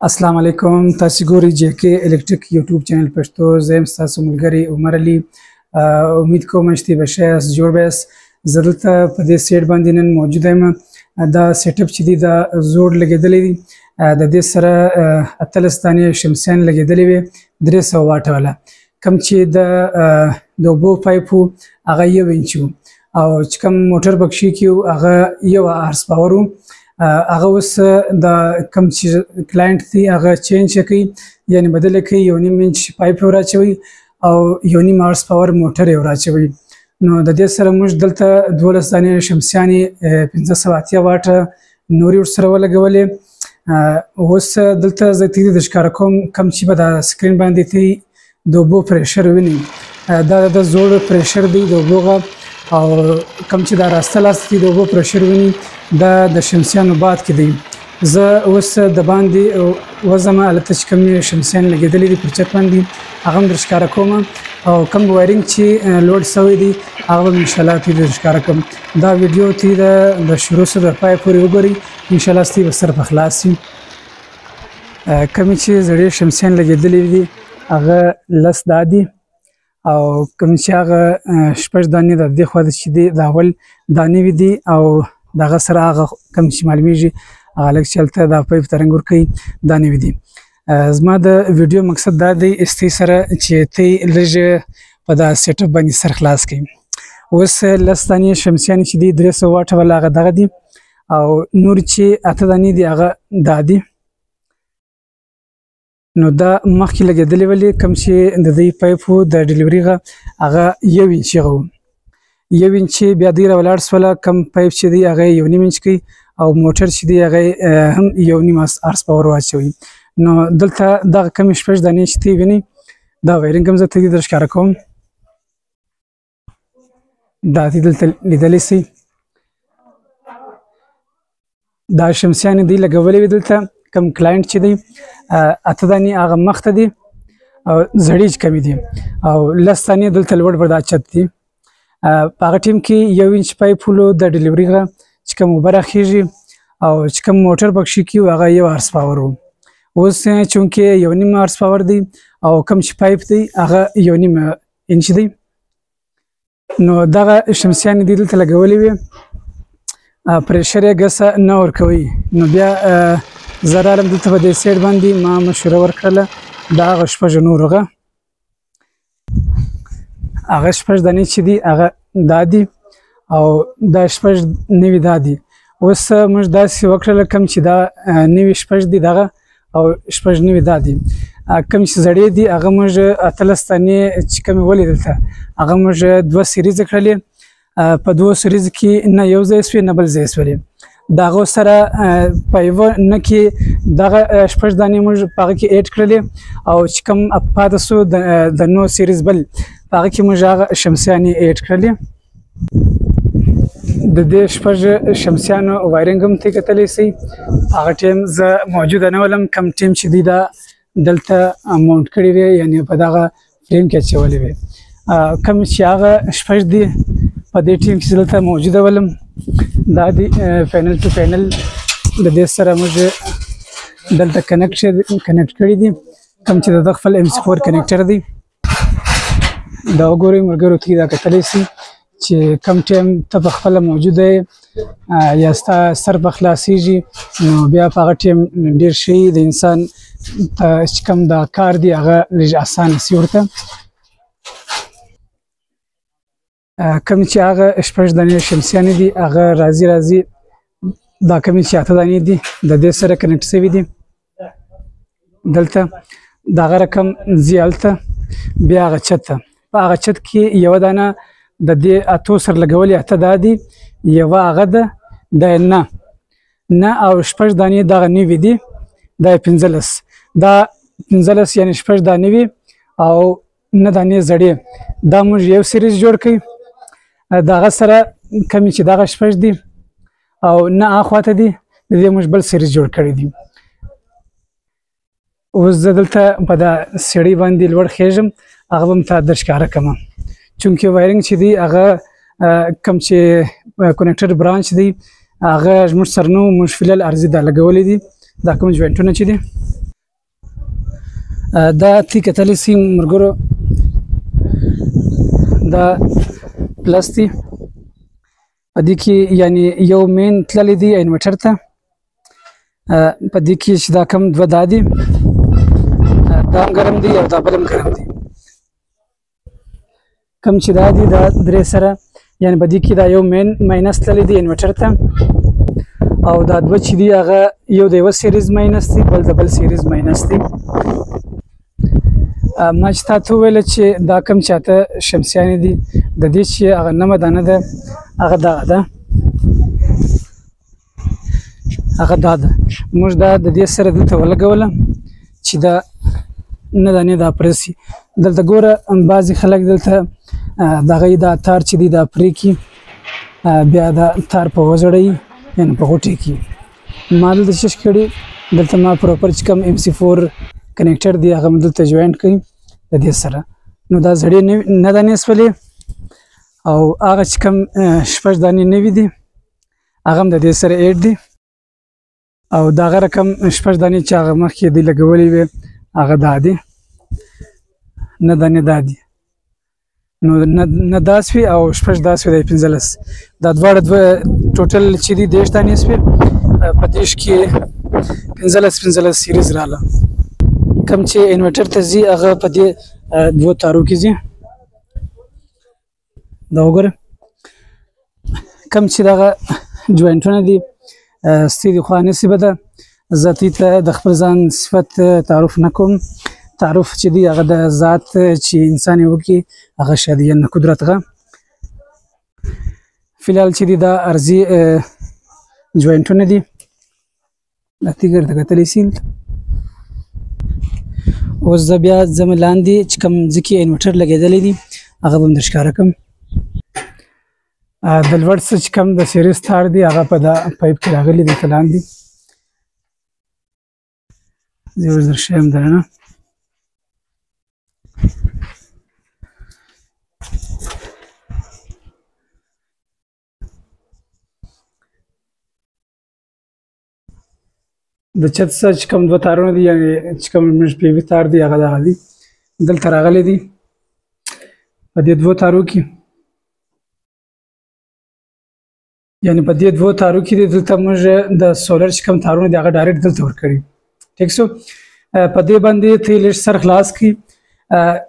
السلام علیکم. تاسو ګورئ جیکې الکتریک یوټیوب چینل پښتو. زه یم ستاسو ملګری عمر علي. امید کوم چې به ښه یاست، جوړ به یاست. زه دلته په دې سیټ باندې نن موجوده یم. دا سیټ اپ چې دی دا زوړ لګېدلی دی. د دې سره 18 دانې شمسیان لګېدلې وې 300 واټه والا. کوم چې د اوبو پایپ و هغه 1 انچ و، او چې کوم موټر بکشي کې و هغه 1 هارس پاور و. هغه اوس د کوم چې کلاینټ دی هغه چینج کوي، یعنی بدل کوي. 1.5 انچ پایپ ور اچوي او 1.5 هارس پاور موټر ور اچوي. نو د دې سره موږ دلته 12 دانې شمسیانې 1580 واټه نوري ورسره ولګولې. اوس دلته زه تیری د ښکاره کوم کوم چې به د سکرین باندې تی د اوبو پریشر ویني. دا د زوړ پریشر دی د اوبو، او کوم چې دا راسته لاس دی د اوبو پریشر ویني دا د شمسیانو باد کې دی. زه اوس د باندې وزم الته چې کوم شمسیان لګېدلې دي پر چت باندې هغه هم در ښکاره کوم، او کوم وایرینګ چې لوډ شوی دی هغه ان شاء الله تی در ښکاره کوم. دا ویډیو تی د شروع سره تر پای پورې وګورئ، ان شاء الله ستاسو به سر په خلاص شي. کوم چې زړې شمسیان لګېدلې دي هغه 10 دادي، او کوم چې هغه 6 دانې د دې خوا چې دی د اول دانې وي دي، او دغه سره هغه کوم چې معلومیږي هغه لږ چلته د پایپ ترنګ ورکوي دانې وي دي. زما د ویډیو مقصد دا دی استی سره چې تی لږ په دا سیټ اپ باندې سر خلاص کړي. اوس 10 دانې شمسیان چې دی 300 واټه ولا هغه دغه دي، او نور چې 8 دانې دي هغه دا دي. نو دا مخکې لګېدلې ولې کوم چې د دې پایپ د ډیلیوري هغه 1 انچ غو 1 انچ بیا دی راولاړ سوله. کم پایپ چې دی هغه 1.5 انچ کوي، او موټر چې دی هغه هم 1.5 هارس پاور واچوي. نو دلته دغه کم 6 دانې چې دی ویني دا وایرینګ هم زه ته در ښکاره کوم. دا دلته لیدلی سئ دا شمسیانې دی لګولې وي. دلته کم کلاینټ چې دی 8 دانې هغه مخته دي، او زړې چې کمې دي، او 10 دانې دلته لوړ پر دا چت دي. په هغه ټیم کې 1 انچ پایپ ولو د ډیلیوري چې کوم اوبه راخیږي، او چې کوم موټر بکشي کې هغه 1 هارس پاور و. اوس چونکې 1.5 هارس پاور دی، او کوم چې پایپ دی هغه 1.5 انچ دی. نو دغه شمسیانې دي دلته لګولې وي، پریشر یې ګسه نه ورکوي. نو بیا زه رالم دلته په دې سیټ باندې ما مشوره ورکړله د هغه 6 نورغه هغه 6 دانې چې دي هغه دا دي، او دا 6 نوي دا دي. اوس موږ داسې وکړله کوم چې دا نوي 6 دي دغه، او 6 نوي دا دي. کوم چې زړې دي هغه موږ 18 دانې چې کومې ولې دلته هغه موږ 2 سیریز کړلې. په 2 سیریز کې نه یو ځای سوې نه بل ځای سولې. د هغو سره په یوه نه کې دغه 6 دانې موږ په هغه کې ایډ کړلې، او چې کوم پاته سو د 9 سیریز بل په هغه کې موږ هغه شمسیانې ایډ کړلې. د دې 6 شمسیانو وایرینګ هم تی کتلی سئ. هغه ټیم زه موجوده نه ولم، کم ټیم چې دی دا دلته ماونټ کړي وي، یعنې په دغه فریم کې اچولې وي. کوم چې هغه 6 دي په دې ټیم کې دلته موجوده ولم. دا دی پینل ټو پینل د دې سره موږ دلته کنیکټ کړي دي، کوم چې د خپل MC4 کنیکټر دی. دا وګورئ ملګرو ته دا کتلی سئ چې کم ټایم ته په خپله موجوده یې یا ستا سر په خلاصېږي، نو بیا په هغه ټایم ډېر شی د انسان ته چې کوم دا کار دی هغه لږ اسانه سي ورته. کوم چې هغه 6 دانې شمسیانې دي هغه راځي دا کوم چې 8 دانې دي د دې سره کنیکټ شوي دي. دلته دغه رقم ځي هلته، بیا هغه چت ته په هغه چت کې یوه دانه د دې 8 سره لګولې 8 دا دي، یوه هغه ده دا نه، او 6 دانې دغه نوي دي دا 15. دا 15 یعنې 6 دا نوي، او 9 دانې زړې. دا موږ یو سیریز جوړ کړئ دغه سره کمی چې دغه 6 دي، او نه اخواته دي د دې موږ بل سیریز جوړ کړی دي. اوس زه دلته په دا سیړۍ باندې لوړ خیږم، هغه به م ته در ښکاره کړم. چونکې وایرینګ چې دی هغه کوم چې کنیکټر برانچ دی هغه زموږ سره نه و، موږ فلال عرضي دا لګولی دي. دا کوم جوینټونه چې دي دا تی کتلی سي مرګرو دا پلس دی په دې کې یعنی یو مین تللی دی انورټر ته په دې کې چې دا کم دوه دا دي دا هم ګرم دی او دا بل هم ګرم دی کم چې دا دي دا درې سره یعنی په دې کې دا یو مین ماینس تللی دی انورټر ته او دا دوه چې دي هغه یو د یوه سیریز ماینس دی بل د بل سیریز ماینس دی ما چې تا ته وویله چې دا کم چاته شمسیانې دي د دې چې هغه نمه دانه ده هغه دغه ده هغه دا ده موږ دا د دې سره دلته ولګوله چې دا نه دانې دا پرسي دلته ګوره بعضې خلک دلته دغه دا تار چې دی دا پرې کي بیا دا تار په وزړوي یعنې په غوټې کې ما دلته چش کړي دلته ما پروپر چې کوم MC4 کنیکټر دی هغه مې دلته جوینټ کړي د دې سره نو دا زړې نه دانې سولې او هغه چې کوم شپږ دانې نوي دي هغه هم د دې سره ایډ دي او دغه رقم شپږ دانې چې هغه مخکې دی لګولې وې هغه دا دي نه دانې دا دي نو نه دا سوي او شپږ دا سوي دی 15 دا دواړه ټوټل چې دي 10 دانې سوي په دېش کې 15 سیریز رااله کم چې انورټر ته ځي هغه په دې دوه تارو کې ځي دا وګوره کم چې دغه جوینټونه دي ستې دي خوا نصیبه ده زه ته د خپل ځان صفت تعارف نه کوم تعارف چې دی هغه د ذات چې انسان یې وکړي هغه شاید یې نه قدرت غه فلحال چې دی دا ارضي جوینټونه دي دا تیګر ته کتلی سي اوس زه بیا ځم لاندې چې کوم ځای کې انورټر لګېدلی دي هغه به هم در ښکاره کړم د لوړ څه چې کوم د سیریز تار دی هغه په دا پایپ کې راغلی دلته لاندې زه اوس در ښیم دننه د چت څخه چې کوم دوه تارونه دي یعنې چې کوم زموږ PV تار دی هغه دغه دي دلته راغلی دي په دې دوه تارو کې یعنی په دې دوه تارو کې دلته موږ د سولر چې کوم تارونه دي هغه ډایرکټ دلته ورکړي ټیک شو په دې باندې ته لږ سر خلاص کړي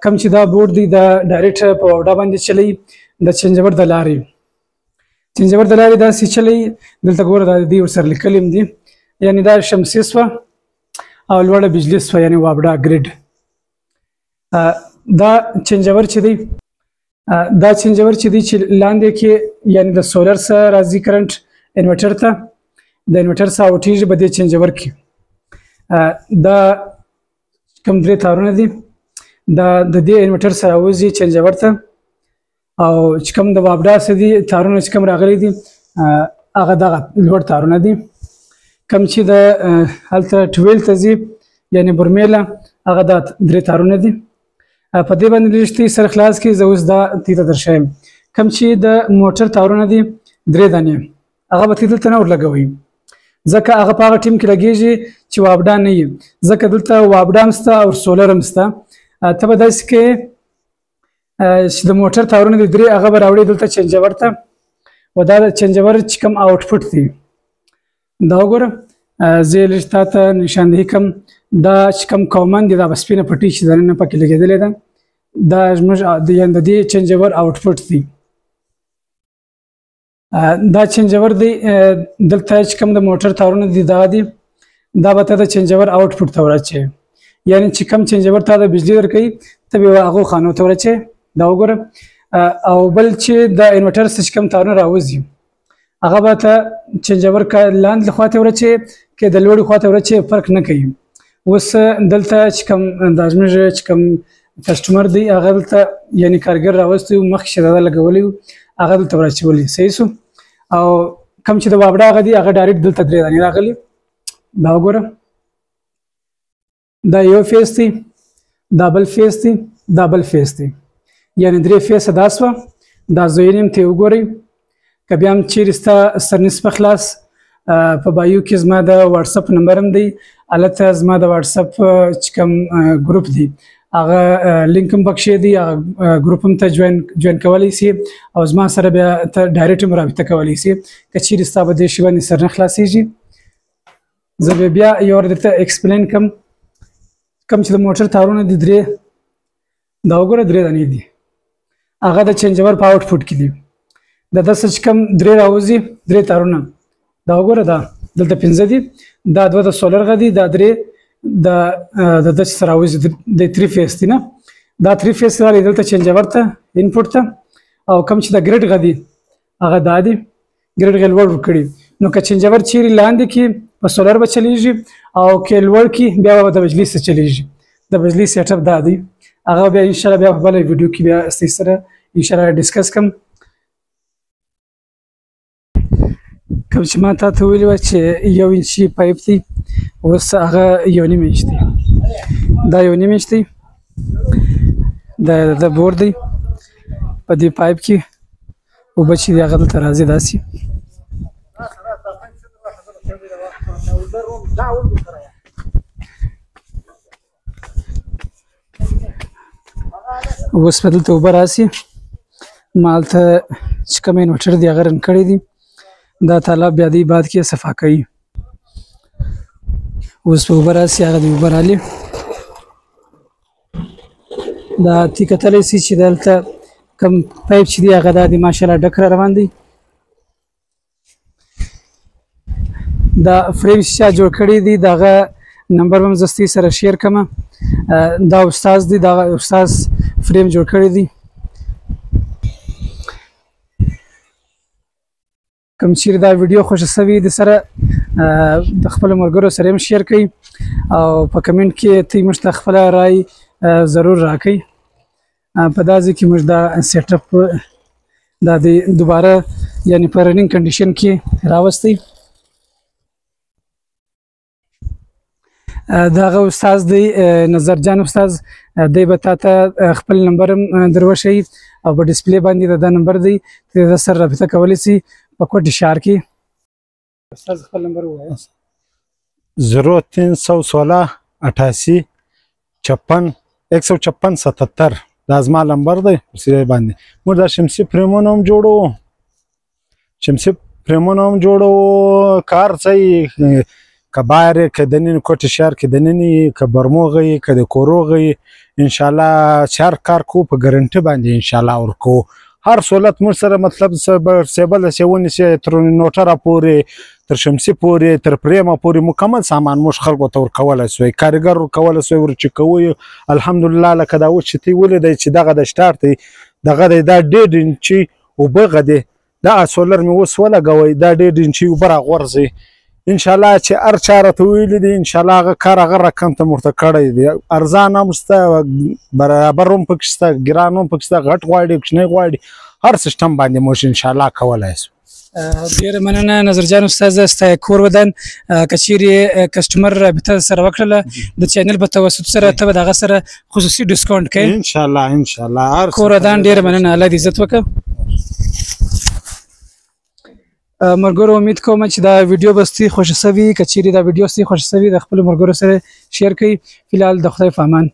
کوم چې دا بورډ دی دا ډایرکټ په وډا باندې چلی د چینجور د لارې داسې چلی دلته ګوره دا دی ورسره لیکلي دي یعنی دا شمسي سوه او لوړه بجلي سوه یعنی وابډا ګریډ دا چینجور چې دی چې لاندې کې یعنی د سولر سره راځي کرنټ انورټر ته د انورټر سره اوټیږي په دې چینجور کې دا کوم درې تارونه دي دا د دې انورټر سره راوځي چینجور ته او چې کوم د وابډا سره دي تارونه چې کوم راغلي دي هغه دغه لوړ تارونه دي کم چې د هلته 12 ته ځي یعنی برمیله هغه دا درې تارونه دي په دې باندې لږ سر خلاص کړي زه اوس دا ته درښیم کم چې د موټر تارونه دي درې دانې هغه به دلته نه ورلګوي ځکه هغه په هغه ټیم کې لګیږي چې وابډا نه وي ځکه دلته وابډا هم شته او سولر هم شته ته به داسې کوې چې د موټر تارونه دي درې هغه به راوړي دلته چینجور ته و دا د چینجور چې کوم آوټپوټ دی دا وګوره زه لږ تا ته نشاندهي کوم دا چې کوم کامن دی دا به سپینه پټي چې دننه پکې لګېدلې ده دا زموږ یعنې د دې چینجور آوټپوټ دی دا چینجور دی دلته چې کوم د موټر تارونه دي دا دي دا به ته د چینجور آوټپوټ ته ورچې یعنی چې کوم چینجور ته د بجلی درکوي ته به هغو خانو ته ورچې دا وګوره او بل چې د انورټر څخه چې کوم تارونه راوځي هغه به ته چینجور لاندې خوا ته ورچې که د لوړې خوا ته ورچې فرق نه کوي اوس دلته چې کوم دا زموږ چې کوم کسټمر دی هغه دلته یعنې کارګر راوستی و مخکې چې دا لګولی و هغه دلته ورچولی صحیح شو او کوم چې د وابډا هغه دی هغه ډایرکټ دلته درې دانې راغلي دا وګوره دا یو فیس دی دا بل فیس دی دا بل فیس دی یعنې درې فیسه دا سوه دا زوینیم ته وګورئ که بیا هم چیرې ستا سرنصفه خلاص په بایو کې زما د واتساپ نمبر هم دی هلته زما د واتساپ چې کوم ګروپ دی هغه لینک هم پکښې دی هغه ګروپ هم ته جوین کولی سي او زما سره بیا ته ډایرکټ هم رابطه کولی سي که چیرې ستا په دې شي باندې سر نه خلاصېږي زه به بیا یو ور درته ایکسپلین کوم چې د موټر تارونه دي درې دا وګوره درې دانې دي هغه د چینجور په آوټپوټ کې دي د داسې چې کوم درې راوځي درې تارونه دا وګوره دا دلته پنځه دي دا دوه د سولر غ دي دا درې د داسې سره راوځي د 3 فیس دي نه دا 3 فیس راغلي دلته چینجور ته انپوټ ته او کوم چې د ګریډ غ دي هغه دا دي ګریډ غ لوړ کړي نو که چینجور چیرې لاندې کې په سولر به چلیږي او که لوړ کې بیا به د بجلی سره چلیږي د بجلی سیټ اپ دا دی هغه بیا ان شاء الله بیا په بل ویډیو کې بیا ستاسو سره ان شاء الله ډیسکس کوم کوم چې ما تاسو ویلي و چې 1 انچي پایپ دی اوس هغه 1.5 انچ دی دا 1.5 انچ دی د بور دی په دې پایپ کې او بچی دی هغه دلته راځي داسې اوس په دلته اوبه راسي ما هلته چې کوم انورټر دی هغه رن کړی دی دا تالاب بیا دی بعد کې صفا کوي اوس په اوبه راسي هغه د اوبه رالي دا تی کتلی سي چې دلته کوم پایپ چې دی هغه دا دی ماشاءالله ډک را روان دی دا فریم چې جوړ کړی دی دغه نمبر هم زستی سره شیر کوم دا استاد دی دا استاد فریم جوړ کړی دی کوم چې دا ویډیو خوښ شوی د سره د خپل مرګرو سره هم شیر کړئ او په کمنټ کې ته موږ ته خپل رائے ضرور راکړئ په دا ځکه موږ دا سیټ اپ دا د دوباره یعنی په رننګ کنډیشن کې راوستي دغه استاد دی نظر جان استاد دی به تاسو خپل نمبر دروښي او په ډسپلی باندې دا نمبر دی د سره رابطه کولی شي په کوټ شهر کې استاد خپل نمبر وایي 0316 88 56 156 77 دا زما نمبر دی سره باندې موږ د شمسي پریمونو هم جوړو کار صحیح کبار کدنین کوټ شهر کې دننی کبرموغي کده کوروغي ان شاء الله شهر کار کو په ګارنټي باندې ان شاء الله ورکو هر سہولت مر سره مطلب سیبل سیونی سي تر نوټر پورې تر شمسي پورې تر پریما پورې مکمل سامان مش خلکو تور کوله سوی کارګر کوله سوی ورچ کوي الحمدلله لکه دا و چې تی ولې چې دغه د شټارت دغه د 1.5 انچي او بغده دا سولر مې وس ولا غوي دا 1.5 انچي وبره غورځي ان شاء الله چې ار چاره ته ویل دي ان شاء الله کار هغه رقم ته مرته کړی دی ارزانه مسته برابر هم پکسته ګرانو پکسته غټ غواړي کښنه غواړي هر سیستم باندې موږ ان شاء الله کولای شو ډیر مننه نظر جان استاد ستا کور ودان کچيري کسٹمر رابطه سره وکړه د چینل په توسط سره ته دغه سره خصوصي ډیسکاونټ کوي ان شاء الله کور ودان ډیر مننه الله دې عزت وکړه مرګورو امید کوم چې دا ویډیو بستی خوښ شوی کچيري دا ویډیو سي خوښ شوی د خپل مرګورو سره شیر کړئ فلحال د خدای په امان